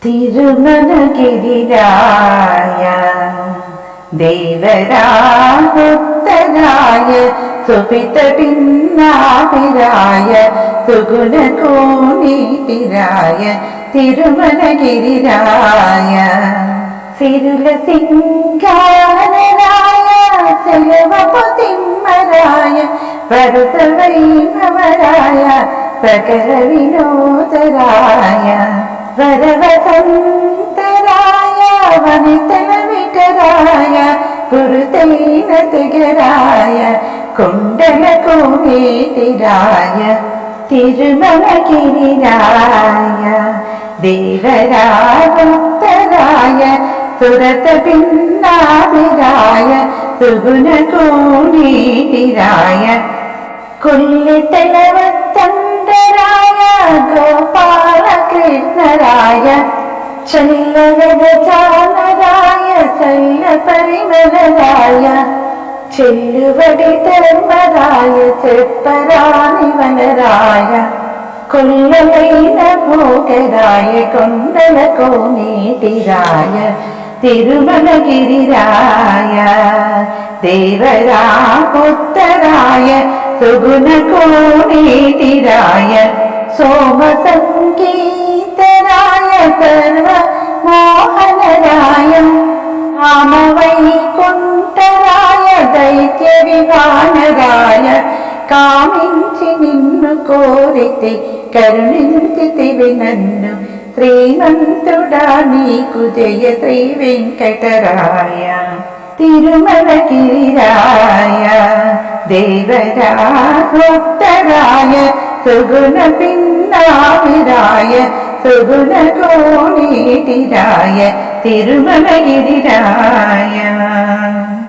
തിരുമലഗിരിരായ ദേവരാഹുത്തരായ സുപിതപിന്നാഭിരായ സുഗുണകോണീതിരായ തിരുമലഗിരിരായ സിരുലസിംഗാനരായ സെലവപതിമ്മരായ വരദവൈഭവരായ സകലവിനോദരായ വരവസന്തരായ വനിതവികരായ ഗുരുതൈനതികരായ കുണ്ടലകോണീതിരായ തിരുമലഗിരിരായ ദേവരാഹുത്തരായ സുരതപിന്നാഭിരായ സുഗുണകോണീതിരായ കൊല്ലിത്തലവത്തണ്ടരായ ഗോപാലകൃഷ്ണരായ ചല്ലവരചാനരായ ചല്ലപരിമളരായ ചെല്ലുവടി ധർമ്മരായ ചെപ്പരാണിവനരായ കൊല്ലവൈന ഭോഗരായ കൊണ്ടലകോണീതിരായ തിരുമലഗിരിരായ ദേവരാഹുത്തരായ സുഗുണകോണീതിരായ സോമസംഗീതരായ സർവമോഹനരായ കാമവൈകുണ്ഠരായ ദൈത്യവിവാനരായ కామించి నిన్ను కోరితే కరుణించితివి నన్ను శ్రీమంతుడా నీకు జయ శ్రీ వెంకటరాయ తిరుమలగిరిరాయ దేవరాహుత్తరాయ సుగుణ పిన్నాభిరాయ సుగుణ కోణీతిరాయ తిరుమలగిరిరాయ